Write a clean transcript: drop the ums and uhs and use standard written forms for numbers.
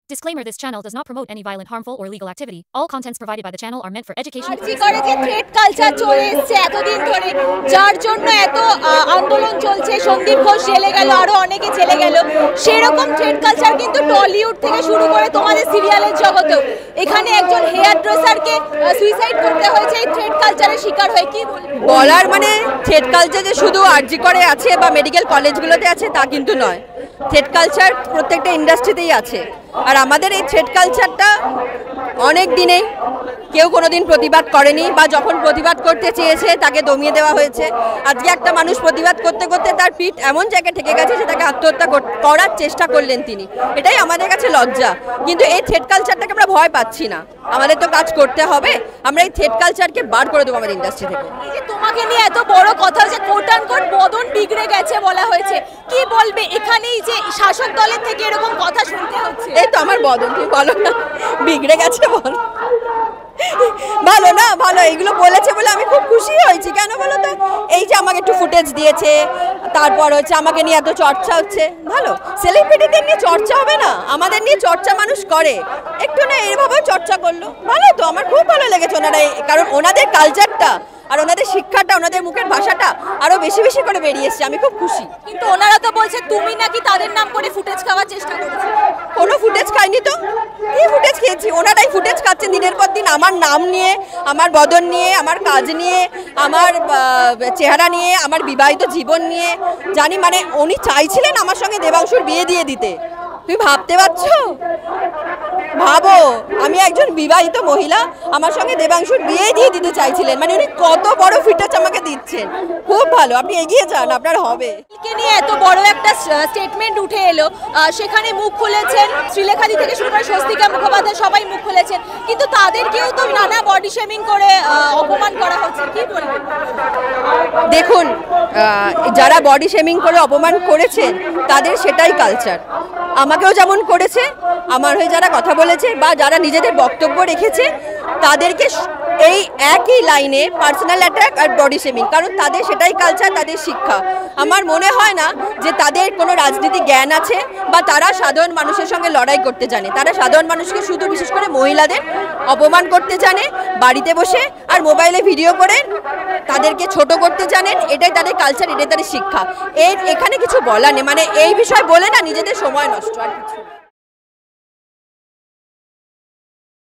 Disclaimer: This channel does not promote any violent, harmful, or illegal activity. All contents provided by the channel are meant for education. আরজি করে যে thread culture চলে এসেছে এতদিন ধরে, যার জন্য এত আন্দোলন চলছে, সন্দীপ ঘোষ জেলে গেল, আরো অনেকে জেলে গেল, সেরকম থ্রেড কালচার কিন্তু টলিউড থেকে শুরু করে তোমাদের সিরিয়ালের জগতেও। এখানে একজন হেয়ার ড্রেসারকে সুইসাইড করতে হয়েছে এই থ্রেড কালচারের শিকার হয়ে। কি বলার মানে থ্রেড কালচার যে শুধু আরজি করে আছে বা মেডিকেল কলেজগুলোতে আছে তা কিন্তু নয়, থ্রেড কালচার প্রত্যেকটা ইন্ডাস্ট্রিতেই আছে। আর আমাদের এই থ্রেড কালচারটা অনেক দিনেই কেউ কোনোদিন প্রতিবাদ করেনি, বা যখন প্রতিবাদ করতে চেয়েছে তাকে দমিয়ে দেওয়া হয়েছে। আজকে একটা মানুষ প্রতিবাদ করতে করতে তার পিঠ এমন জায়গায় ঠেকে গেছে যে তাকে আত্মহত্যা করার চেষ্টা করলেন তিনি। এটাই আমাদের কাছে লজ্জা। কিন্তু এই থ্রেড কালচারটাকে আমরা ভয় পাচ্ছি না, আমাদের তো কাজ করতে হবে। আমরা এই থ্রেড কালচারকে বার করে দেবো আমাদের ইন্ডাস্ট্রি থেকে। এই যে তোমাকে নিয়ে এত বড় কথা যে কোট অ্যান্ড কোট বদন বিগড়ে গেছে বলা হয়েছে, কি বলবে? এখানেই যে শাসক দলের থেকে এরকম কথা শুনতে হচ্ছে। এই তো আমার বদন, তুমি বলো না বিগড়ে গেছে, বল ভালো না? ভালো, এইগুলো বলেছে বলে আমি খুব খুশি হয়েছি। কেন বলো তো? এই যে আমাকে একটু ফুটেজ দিয়েছে, তারপর হচ্ছে আমাকে নিয়ে এত চর্চা হচ্ছে। ভালো, সেলিব্রিটিদের নিয়ে চর্চা হবে না? আমাদের নিয়ে চর্চা মানুষ করে, একটু না এইভাবে চর্চা করলো, ভালো তো। আমার খুব ভালো লেগেছে ওনারা, কারণ ওনাদের কালচারটা আর ওনাদের শিক্ষাটা, ওনাদের মুখের ভাষাটা আরো বেশি বেশি করে বেরিয়ে এসছে। আমি খুব খুশি। কিন্তু ওনারা তো বলছে তুমি নাকি তাদের নাম করে ফুটেজ খাওয়ার চেষ্টা করেছো। কোনো ফুটেজ খাইনি তো, কি ফুটেজ খেয়েছি? ওনারাই ফুটেজ খাচ্ছেন দিনের পর দিন আমার নাম নিয়ে, আমার বদন নিয়ে, আমার কাজ নিয়ে, আমার চেহারা নিয়ে, আমার বিবাহিত জীবন নিয়ে। জানি মানে উনি চাইছিলেন আমার সঙ্গে দেবাংশুর বিয়ে দিয়ে দিতে। তুমি ভাবতে পারছো? ভাবো, আমি একজন বিবাহিত মহিলা, আমার সঙ্গে দেবাংশুর বিয়ে দিয়ে দিতে চাইছিলেন। মানে উনি কত বড় ফিটাচ আমাকে দিচ্ছেন। খুব ভালো, আপনি এগিয়ে যান, আপনার হবে। কে নিয়ে এত বড় একটা স্টেটমেন্ট উঠে এলো, সেখানে মুখ খুলেছেন শ্রীলেখাদি থেকে শুরু করে স্বস্তিকা মুখোপাধ্যায়, সবাই মুখ খুলেছেন, কিন্তু তাদেরকেও তো নানা বডি শেমিং করে অপমান করা হচ্ছে। কি বলবেন? দেখুন, যারা বডি শেমিং করে অপমান করেছেন তাদের সেটাই কালচার। আমাকেও যেমন করেছে, আমার হয়ে যারা কথা বলেছে বা যারা নিজেদের বক্তব্য রেখেছে তাদেরকে এই একই লাইনে পার্সোনাল অ্যাটাক আর বডি শেমিং, কারণ তাদের সেটাই কালচার, তাদের শিক্ষা। আমার মনে হয় না যে তাদের কোনো রাজনীতি জ্ঞান আছে বা তারা সাধারণ মানুষের সঙ্গে লড়াই করতে জানে। তারা সাধারণ মানুষকে শুধু বিশেষ করে মহিলাদের অপমান করতে জানে, বাড়িতে বসে আর মোবাইলে ভিডিও করে তাদেরকে ছোট করতে জানেন। এটাই তাদের কালচার, এটাই তাদের শিক্ষা। এখানে কিছু বলার নেই। মানে এই বিষয় বলে না নিজেদের সময় নষ্ট, আর কিছু।